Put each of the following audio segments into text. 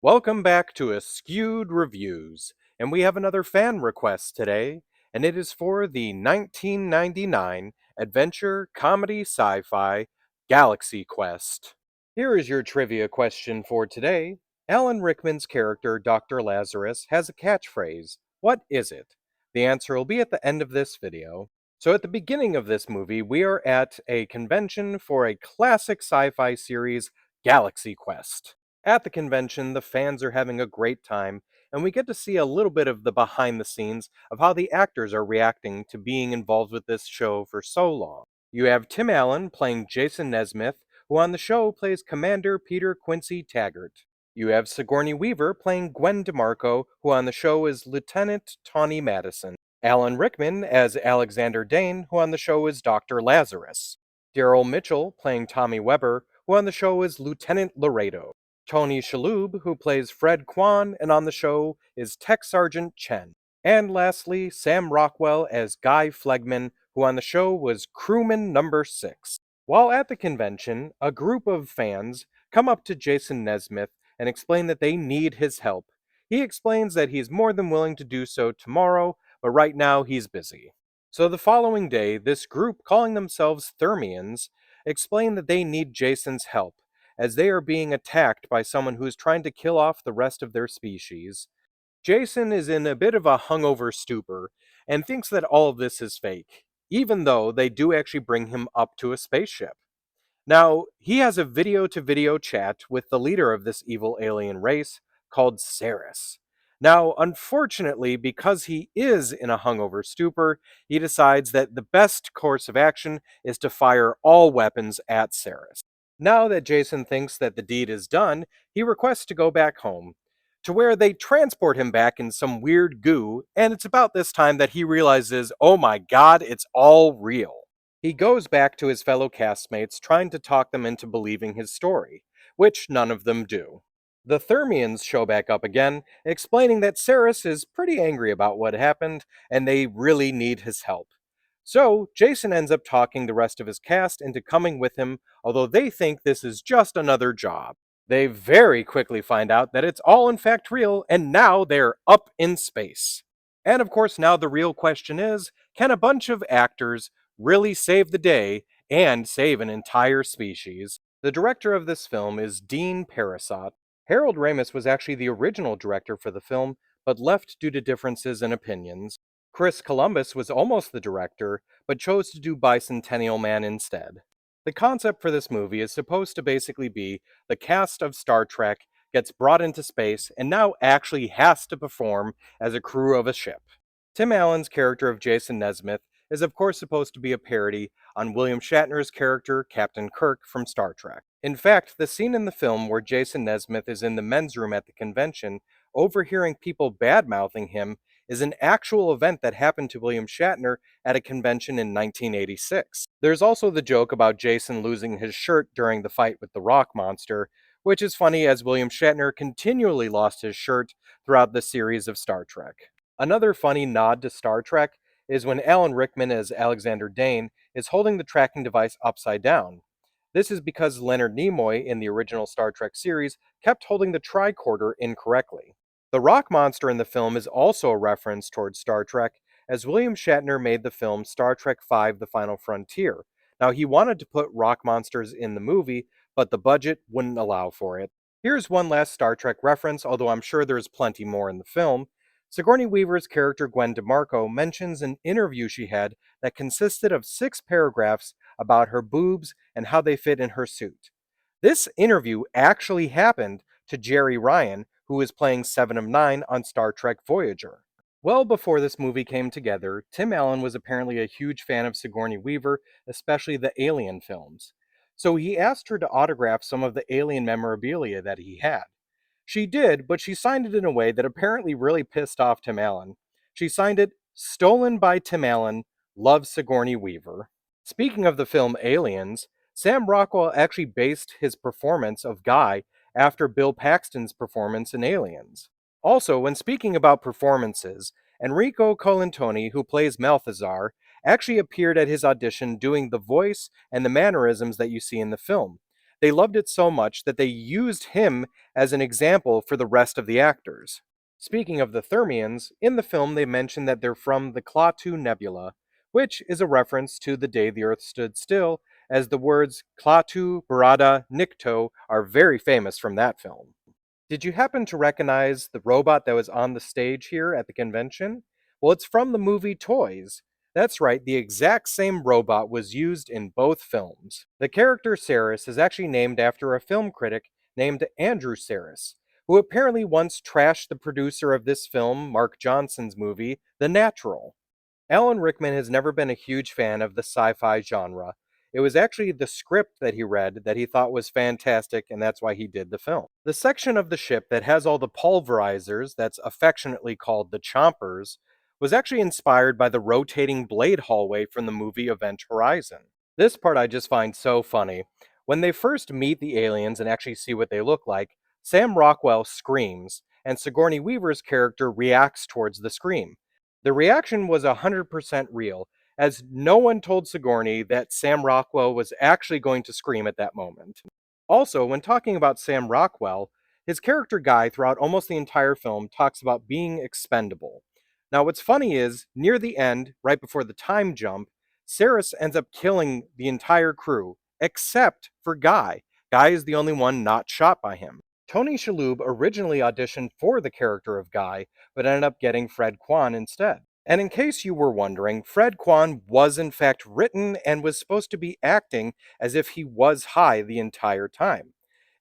Welcome back to Askewed Reviews, and we have another fan request today, and it is for the 1999 adventure comedy sci-fi Galaxy Quest. Here is your trivia question for today. Alan Rickman's character, Dr. Lazarus, has a catchphrase. What is it? The answer will be at the end of this video. So at the beginning of this movie, we are at a convention for a classic sci-fi series, Galaxy Quest. At the convention, the fans are having a great time, and we get to see a little bit of the behind the scenes of how the actors are reacting to being involved with this show for so long. You have Tim Allen playing Jason Nesmith, who on the show plays Commander Peter Quincy Taggart. You have Sigourney Weaver playing Gwen DeMarco, who on the show is Lieutenant Tawny Madison. Alan Rickman as Alexander Dane, who on the show is Dr. Lazarus. Daryl Mitchell playing Tommy Weber, who on the show is Lieutenant Laredo. Tony Shalhoub, who plays Fred Kwan, and on the show is Tech Sergeant Chen. And lastly, Sam Rockwell as Guy Flegman, who on the show was crewman number 6. While at the convention, a group of fans come up to Jason Nesmith and explain that they need his help. He explains that he's more than willing to do so tomorrow, but right now he's busy. So the following day, this group, calling themselves Thermians, explain that they need Jason's help as they are being attacked by someone who is trying to kill off the rest of their species. Jason is in a bit of a hungover stupor and thinks that all of this is fake, even though they do actually bring him up to a spaceship. Now, he has a video to video chat with the leader of this evil alien race called Ceres. Now, unfortunately, because he is in a hungover stupor, he decides that the best course of action is to fire all weapons at Ceres. Now that Jason thinks that the deed is done, he requests to go back home, to where they transport him back in some weird goo, and it's about this time that he realizes, oh my god, it's all real. He goes back to his fellow castmates, trying to talk them into believing his story, which none of them do. The Thermians show back up again, explaining that Ceres is pretty angry about what happened, and they really need his help. So, Jason ends up talking the rest of his cast into coming with him, although they think this is just another job. They very quickly find out that it's all in fact real, and now they're up in space. And of course, now the real question is, can a bunch of actors really save the day and save an entire species? The director of this film is Dean Parasot. Harold Ramis was actually the original director for the film, but left due to differences in opinions. Chris Columbus was almost the director, but chose to do Bicentennial Man instead. The concept for this movie is supposed to basically be the cast of Star Trek gets brought into space and now actually has to perform as a crew of a ship. Tim Allen's character of Jason Nesmith is of course supposed to be a parody on William Shatner's character Captain Kirk from Star Trek. In fact, the scene in the film where Jason Nesmith is in the men's room at the convention, overhearing people bad-mouthing him, is an actual event that happened to William Shatner at a convention in 1986. There's also the joke about Jason losing his shirt during the fight with the rock monster, which is funny as William Shatner continually lost his shirt throughout the series of Star Trek. Another funny nod to Star Trek is when Alan Rickman as Alexander Dane is holding the tracking device upside down. This is because Leonard Nimoy in the original Star Trek series kept holding the tricorder incorrectly. The rock monster in the film is also a reference towards Star Trek, as William Shatner made the film Star Trek V: The Final Frontier. Now, he wanted to put rock monsters in the movie, but the budget wouldn't allow for it. Here's one last Star Trek reference, although I'm sure there's plenty more in the film. Sigourney Weaver's character Gwen DeMarco mentions an interview she had that consisted of 6 paragraphs about her boobs and how they fit in her suit. This interview actually happened to Jerry Ryan, who was playing Seven of Nine on Star Trek Voyager. Well before this movie came together, Tim Allen was apparently a huge fan of Sigourney Weaver, especially the Alien films. So he asked her to autograph some of the Alien memorabilia that he had. She did, but she signed it in a way that apparently really pissed off Tim Allen. She signed it, "Stolen by Tim Allen, love Sigourney Weaver." Speaking of the film Aliens, Sam Rockwell actually based his performance of Guy after Bill Paxton's performance in Aliens. Also, when speaking about performances, Enrico Colantoni, who plays Malthazar, actually appeared at his audition doing the voice and the mannerisms that you see in the film. They loved it so much that they used him as an example for the rest of the actors. Speaking of the Thermians, in the film they mention that they're from the Klaatu Nebula, which is a reference to the day the Earth stood still, as the words Klaatu Barada Nikto are very famous from that film. Did you happen to recognize the robot that was on the stage here at the convention? Well, it's from the movie Toys. That's right, the exact same robot was used in both films. The character Saris is actually named after a film critic named Andrew Saris, who apparently once trashed the producer of this film, Mark Johnson's movie, The Natural. Alan Rickman has never been a huge fan of the sci fi genre. It was actually the script that he read that he thought was fantastic, and that's why he did the film. The section of the ship that has all the pulverizers, that's affectionately called the chompers, was actually inspired by the rotating blade hallway from the movie Event Horizon. This part I just find so funny. When they first meet the aliens and actually see what they look like, Sam Rockwell screams, and Sigourney Weaver's character reacts towards the scream. The reaction was 100% real, as no one told Sigourney that Sam Rockwell was actually going to scream at that moment. Also, when talking about Sam Rockwell, his character Guy throughout almost the entire film talks about being expendable. Now, what's funny is, near the end, right before the time jump, Saris ends up killing the entire crew, except for Guy. Guy is the only one not shot by him. Tony Shalhoub originally auditioned for the character of Guy, but ended up getting Fred Kwan instead. And in case you were wondering, Fred Kwan was in fact written and was supposed to be acting as if he was high the entire time.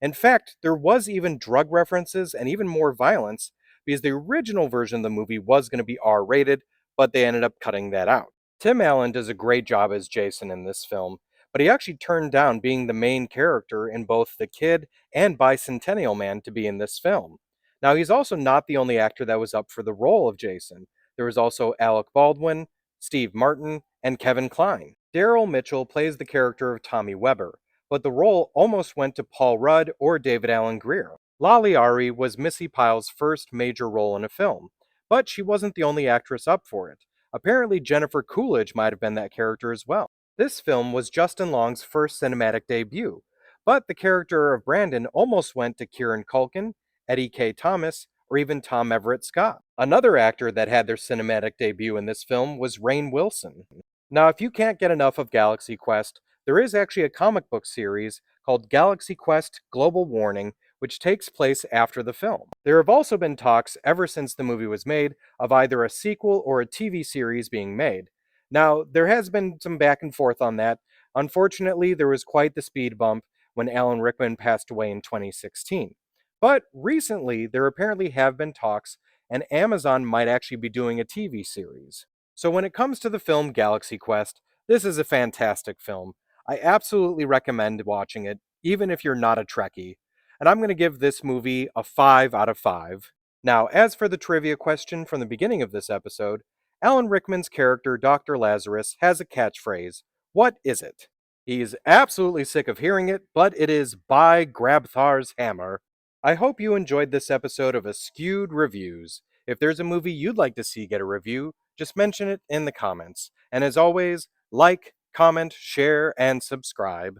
In fact, there was even drug references and even more violence because the original version of the movie was going to be R rated, but they ended up cutting that out. Tim Allen does a great job as Jason in this film, but he actually turned down being the main character in both The Kid and Bicentennial Man to be in this film. Now, he's also not the only actor that was up for the role of Jason. There was also Alec Baldwin, Steve Martin, and Kevin Kline. Daryl Mitchell plays the character of Tommy Weber, but the role almost went to Paul Rudd or David Allen Greer. Lali Ari was Missy Pyle's first major role in a film, but she wasn't the only actress up for it. Apparently, Jennifer Coolidge might have been that character as well. This film was Justin Long's first cinematic debut, but the character of Brandon almost went to Kieran Culkin, Eddie K. Thomas, or even Tom Everett Scott. Another actor that had their cinematic debut in this film was Rainn Wilson. Now, if you can't get enough of Galaxy Quest, there is actually a comic book series called Galaxy Quest Global Warning, which takes place after the film. There have also been talks ever since the movie was made of either a sequel or a TV series being made. Now, there has been some back and forth on that. Unfortunately, there was quite the speed bump when Alan Rickman passed away in 2016. But recently, there apparently have been talks, and Amazon might actually be doing a TV series. So when it comes to the film Galaxy Quest, this is a fantastic film. I absolutely recommend watching it, even if you're not a Trekkie. And I'm going to give this movie a 5 out of 5. Now, as for the trivia question from the beginning of this episode, Alan Rickman's character, Dr. Lazarus, has a catchphrase. What is it? He's absolutely sick of hearing it, but it is by Grabthar's hammer. I hope you enjoyed this episode of Askewed Reviews. If there's a movie you'd like to see get a review, just mention it in the comments. And as always, like, comment, share, and subscribe.